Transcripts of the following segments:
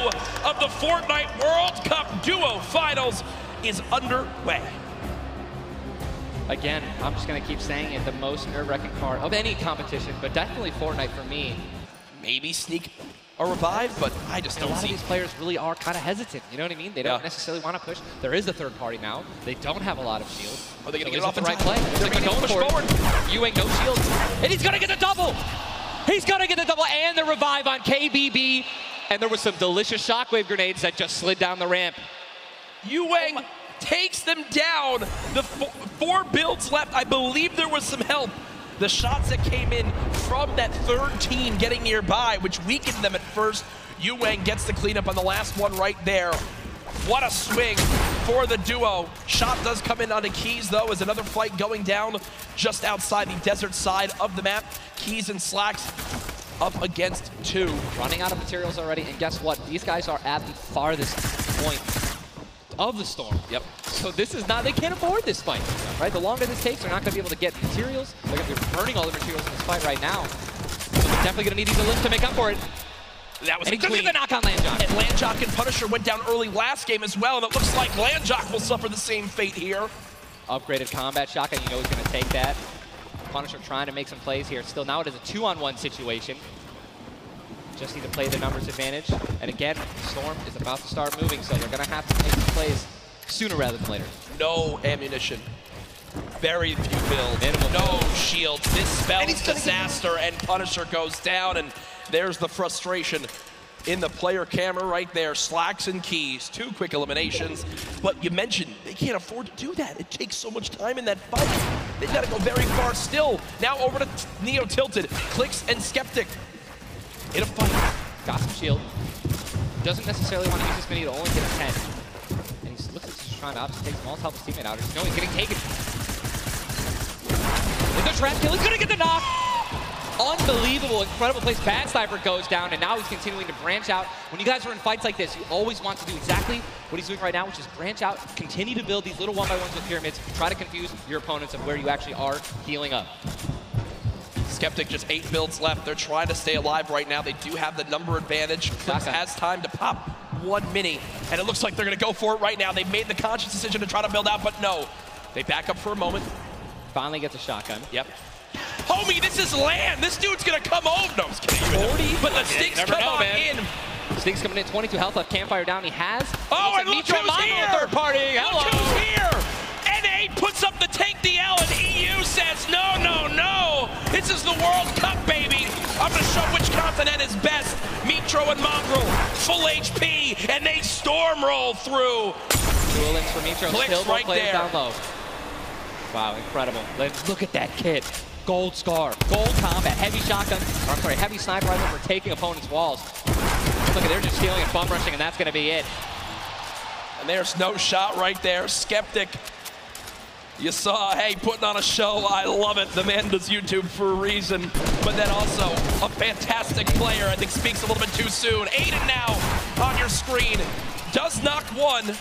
of the Fortnite World Cup Duo Finals is underway. Again, I'm just going to keep saying it, the most nerve-wracking part of any competition, but definitely Fortnite for me. Maybe sneak a revive, but I just don't see. A lot of these players really are kind of hesitant, you know what I mean? They don't necessarily want to push. There is a third party now. They don't have a lot of shields. Are they going to so get it off the right time? play? They're going to push forward. Ewing, no shields. And he's going to get the double! He's going to get the double and the revive on KBB. And there was some delicious shockwave grenades that just slid down the ramp. Ewing takes them down. The four builds left. I believe there was some help. The shots that came in from that third team getting nearby, which weakened them at first. Ewing gets the cleanup on the last one right there. What a swing for the duo. Shot does come in onto Keys, though, as another fight going down just outside the desert side of the map. Keys and Slacks up against two. Running out of materials already, and guess what? These guys are at the farthest point of the storm. Yep. So this is not, they can't afford this fight, right? The longer this takes, they're not going to be able to get materials. They're going to be burning all the materials in this fight right now. So they're definitely going to need these lift to make up for it. That was and a clean. Look at the knock on Landjock. And Landjock and Punisher went down early last game as well, and it looks like Landjock will suffer the same fate here. Upgraded combat shotgun, you know he's going to take that. Punisher trying to make some plays here. Still, now it is a 2-on-1 situation. Just need to play the numbers advantage. And again, Storm is about to start moving, so they're going to have to make some plays sooner rather than later. No ammunition. Very few builds. Minimal no build. shields. This spells disaster, and Punisher goes down, and there's the frustration in the player camera right there. Slacks and Keys, 2 quick eliminations. But you mentioned they can't afford to do that. It takes so much time in that fight. They've got to go very far still. Now over to Neo Tilted, Clicks and Skeptic in a fight. Got some shield. Doesn't necessarily want to use this mini to only get a 10. And he looks like he's trying to obviously take some walls, help his teammate out. No, he's getting taken. With the trap kill, he's going to get the knock. Unbelievable, incredible place. Bad Sniper goes down, and now he's continuing to branch out. When you guys are in fights like this, you always want to do exactly what he's doing right now, which is branch out, continue to build these little 1x1s with pyramids, try to confuse your opponents of where you actually are healing up. Skeptic just 8 builds left. They're trying to stay alive right now. They do have the number advantage. Clips has time to pop 1 mini, and it looks like they're going to go for it right now. They made the conscious decision to try to build out, but no. They back up for a moment. Finally gets a shotgun. Yep. Homie, this is land. This dude's going to come over. No, I was kidding. 40? But the Stinks come on in. Stinks coming in, 22 health left, Campfire down. He has. Oh, and look who's here. Third party. Hello. Look who's here. NA puts up the take the L, and EU says, no, no, no. This is the World Cup, baby. I'm going to show which continent is best. Mitro and Mongrel, full HP, and they storm roll through. Dual links for Mitro. Clicks Still right there. Down low. Wow, incredible. Look at that kit. Gold Scar, gold combat, heavy shotgun, or I'm sorry, heavy sniper rifle for taking opponents' walls. Look at, they're just stealing and bum rushing, and that's going to be it. And there's no shot right there. Skeptic. You saw, hey, putting on a show. I love it. The man does YouTube for a reason. But then also a fantastic player. I think speaks a little bit too soon. Aiden now on your screen. Does knock 1.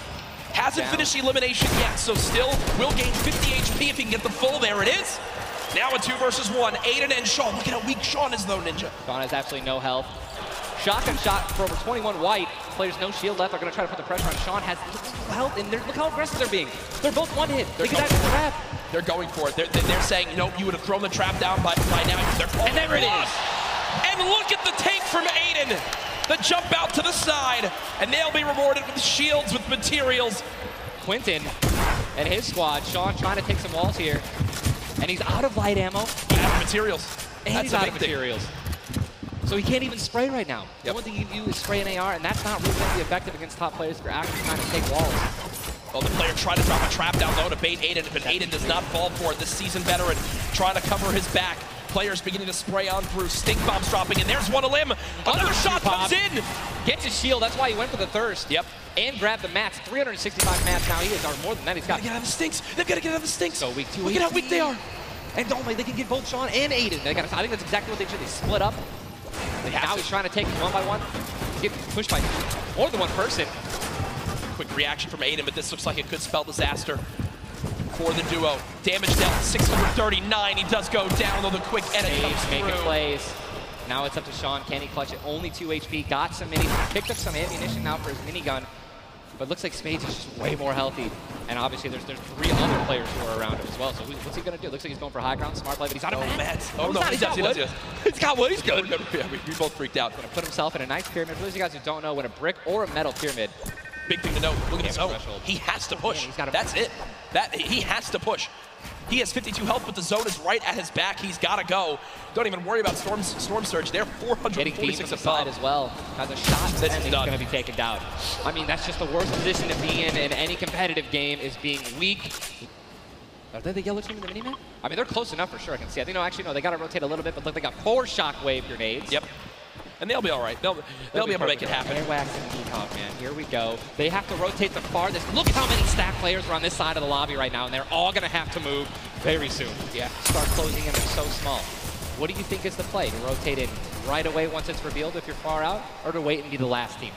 Hasn't finished the elimination yet, so still will gain 50 HP if he can get the full. There it is. Now a 2 versus 1. Aiden and Sean. Look at how weak Sean is, though, Ninja. Sean has absolutely no health. Shotgun shot for over 21 white. Players no shield left. They're going to try to put the pressure on. Sean has no health, and look how aggressive they're being. They're both one hit. They could actually trap. They're going for it. They're saying, you know, you would have thrown the trap down by now. They're calling and there it is. And look at the take from Aiden. The jump out to the side, and they'll be rewarded with shields, with materials. Quentin and his squad. Sean trying to take some walls here. And he's out of light ammo. Out of materials. And that's he's out of materials. So he can't even spray right now. Yep. The only thing you can do is spray an AR, and that's not really going to be effective against top players if you're actually trying to take walls. Well, the player tried to drop a trap down low to bait Aiden, but Aiden does not fall for it. This seasoned veteran trying to cover his back. Players beginning to spray on through. Stink bombs dropping, and there's one of them. Another shot comes in. Gets his shield. That's why he went for the thirst. Yep. And grabbed the mats. 365 mats now. He is, or more than that. He's got. Get out of the Stinks. They've got to get out of the Stinks. So weak. Look at how weak they are. And don't they can get both Sean and Aiden. They got. I think that's exactly what they should. They split up. Now he's trying to take them one by one. He's getting pushed by more than one person. Quick reaction from Aiden, but this looks like it could spell disaster for the duo. Damage dealt 639. He does go down, though the quick edit comes through. Making plays. Now it's up to Sean. Can he clutch it? Only 2 HP. Got some minis. Picked up some ammunition now for his minigun. But looks like Spades is just way more healthy. And obviously there's 3 other players who are around him as well. So what's he going to do? Looks like he's going for high ground. Smart play, but he's out of meds. Oh, no, he does. He's got wood. He's good. Yeah, we both freaked out. Going to put himself in a nice pyramid. For those of you guys who don't know, when a brick or a metal pyramid. Big thing to note. Look at his zone. He has to push. That's it. He has to push. He has 52 health, but the zone is right at his back. He's got to go. Don't even worry about Storm Surge. They're 446 aside as well. Has a shot, and he's going to be taken down. I mean, that's just the worst position to be in any competitive game, is being weak. Are they the yellow team in the mini-map? I mean, they're close enough for sure, I can see. I think, no, actually, no, they got to rotate a little bit, but look, they got 4 shockwave grenades. Yep. And they'll be all right. They'll be able to make it happen. Airwax and Decomp, man. Here we go. They have to rotate the farthest. Look at how many stack players are on this side of the lobby right now, and they're all going to have to move very soon. Yeah, start closing in. They're so small. What do you think is the play? To rotate in right away once it's revealed if you're far out, or to wait and be the last team?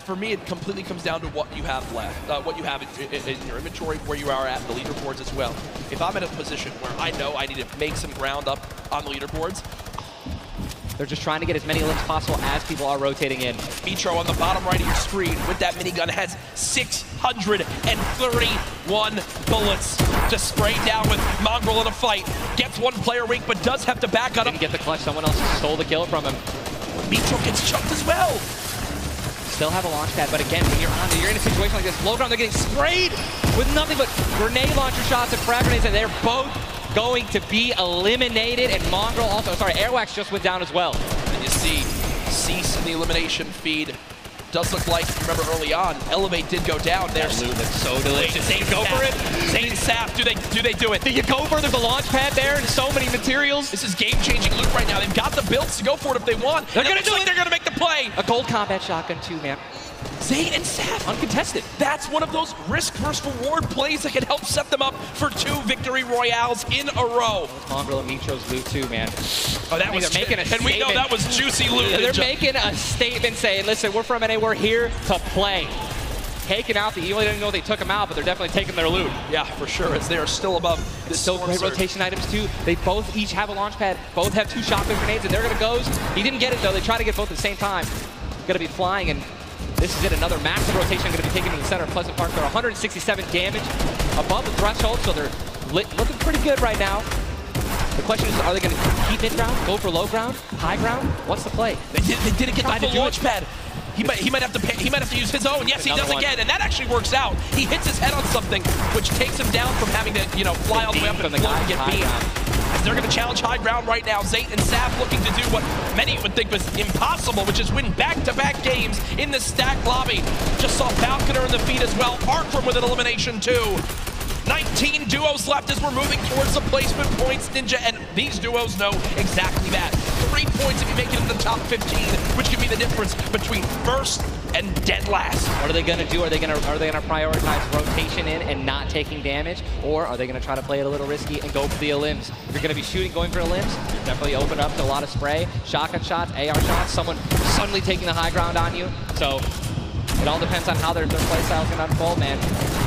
For me, it completely comes down to what you have left, what you have in your inventory, where you are at, the leaderboards as well. If I'm in a position where I know I need to make some ground up on the leaderboards, they're just trying to get as many limbs possible as people are rotating in. Mitro on the bottom right of your screen with that minigun has 631 bullets to spray down with Mongrel in a fight. Gets 1 player weak, but does have to back on him. Didn't get the clutch. Someone else stole the kill from him. Mitro gets chucked as well. Still have a launch pad, but again, when you're in a situation like this, low ground, they're getting sprayed with nothing but grenade launcher shots and frag grenades, and they're both going to be eliminated. And Mongrel also, sorry, Airwax just went down as well. And you see Cease in the elimination feed. Does look like, remember early on, Elevate did go down. There's loot that's so delicious. Zane go for it. Zane and Saf, do they do it? Do you go for it? There's a launch pad there and so many materials. This is game-changing loot right now. They've got the builds to go for it if they want. They're going to do it. They're going to make the play. A gold combat shotgun too, man. Zane and Saf. Uncontested. That's one of those risk versus reward plays that can help set them up for 2 victory royales in a row. Mongrel and Mitro's loot too, man. Oh, that was making a statement. And we know that was juicy loot. They're making a statement saying, listen, we're from NA, we're here to play. Taking out the, you don't even know they took them out, but they're definitely taking their loot. Yeah, for sure, as they are still above this still great rotation items too. They both each have a launch pad, both have 2 shotgun grenades, and they're gonna go. He didn't get it though, they try to get both at the same time. Gonna be flying, and this is it, another massive rotation going to be taken to the center of Pleasant Park. They're 167 damage above the threshold, so they're looking pretty good right now. The question is, are they going to keep mid-ground, go for low ground, high ground? What's the play? They didn't get the launch pad. He might have to use his own. Yes, he does again, and that actually works out. He hits his head on something, which takes him down from having to, fly all the way up and get beat. As they're going to challenge high ground right now. Zayt and Saf looking to do what many would think was impossible, which is win back-to-back games in the stacked lobby. Just saw Falconer in the feed as well. Arkram with an elimination too. 19 duos left as we're moving towards the placement points, Ninja, and these duos know exactly that. 3 points if you make it in the top 15, which can be the difference between first and dead last. What are they going to do? Are they going to prioritize rotation in and not taking damage, or are they going to try to play it a little risky and go for the elims? If you're going to be going for elims, you're definitely open up to a lot of spray, shotgun shots, AR shots, someone suddenly taking the high ground on you. So it all depends on how their play style is going to unfold, man.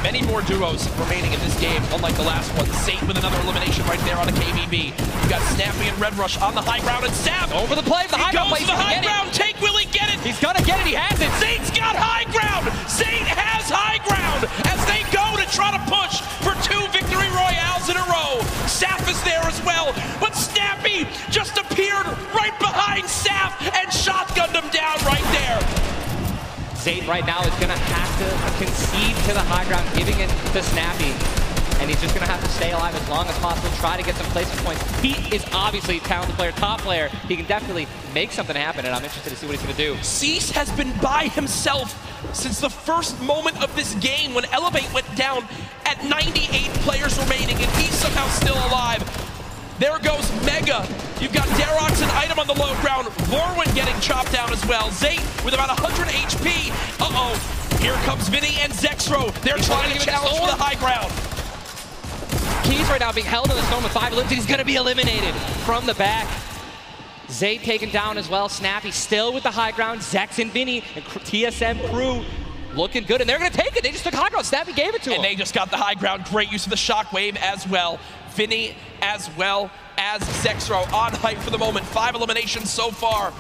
Many more duos remaining in this game, unlike the last one. Zayt with another elimination right there on a KBB. You got Snappy and Red Rush on the high ground, and Saf over the play. The high ground goes to the high ground. Take, will he get it? He's gonna get it. He has it. Zayt's got high ground. Zayt has high ground as they go to try to push for 2 victory royales in a row. Saf is there as well, but Snappy just appeared right behind Saf and shotgunned him down right there. Zayt right now is going to have to concede to the high ground, giving it to Snappy. And he's just going to have to stay alive as long as possible, try to get some placement points. He is obviously a talented player, top player. He can definitely make something happen, and I'm interested to see what he's going to do. Cease has been by himself since the first moment of this game when Elevate went down at 98 players remaining, and he's somehow still alive. There goes Mega. You've got Darox and Item on the low ground. Vorwin getting chopped down as well. Zayt with about 100 HP. Uh-oh. Here comes Vinny and Zexro. They're trying to challenge for the high ground. Keys right now being held in the storm with 5 limbs. He's going to be eliminated from the back. Zayt taken down as well. Snappy still with the high ground. Zex and Vinny and TSM crew looking good, and they're going to take it. They just took high ground. Snappy gave it to him. And they just got the high ground. Great use of the shockwave as well. Vinny as well as Zexro on hype for the moment. 5 eliminations so far.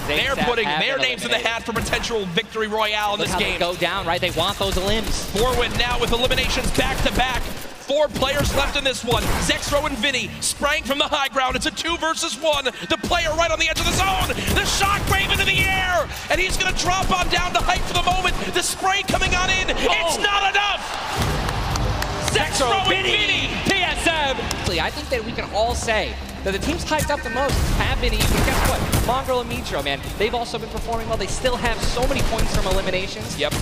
They're putting their names in the hat for potential victory royale in this game. They go down, right? They want those elims. Forwin now with eliminations back-to-back. 4 players left in this one. Zexro and Vinny spraying from the high ground. It's a 2 versus 1. The player right on the edge of the zone. The shockwave into the air. And he's going to drop on down to hype for the moment. The spray coming on in. It's not enough. Zexro and Vinny. TSM. I think that we can all say that the teams hyped up the most have been even. Guess what? Mongrel and Mitro, man, they've also been performing well. They still have so many points from eliminations. Yep.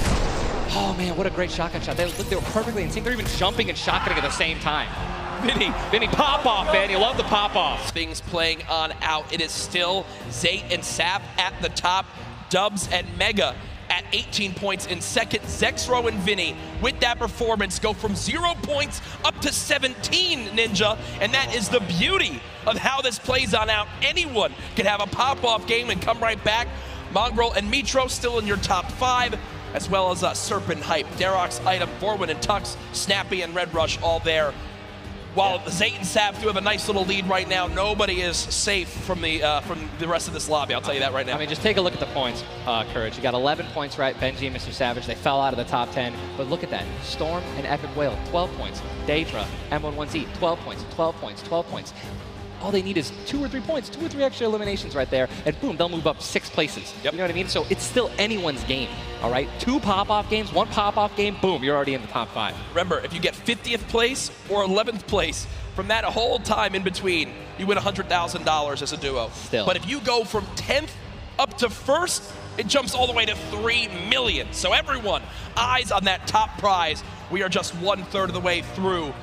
Oh man, what a great shotgun shot. They were perfectly in sync. They're even jumping and shotgunning at the same time. Vinny, pop off, man. You love the pop off. Things playing on out. It is still Zayt and Sap at the top. Dubs and Mega at 18 points in second. Zexro and Vinny with that performance go from 0 points up to 17, Ninja. And that is the beauty of how this plays on out. Anyone can have a pop-off game and come right back. Mongrel and Mitro still in your top 5, as well as Serpent Hype, Darox, Item, Forwin and Tux, Snappy and Red Rush all there. While Zayt and Sap do have a nice little lead right now, nobody is safe from the rest of this lobby. I'll tell you that right now. I mean, just take a look at the points, Courage. You got 11 points, right? Benji and Mr. Savage, they fell out of the top 10. But look at that. Storm and Epic Whale, 12 points. Daedra, M11Z, 12 points, 12 points, 12 points. All they need is 2 or 3 points, 2 or 3 extra eliminations right there, and boom, they'll move up 6 places. Yep. You know what I mean? So it's still anyone's game, all right? 2 pop-off games, 1 pop-off game, boom, you're already in the top 5. Remember, if you get 50th place or 11th place, from that whole time in between, you win $100,000 as a duo. Still. But if you go from 10th up to 1st, it jumps all the way to $3 million. So everyone, eyes on that top prize. We are just 1/3 of the way through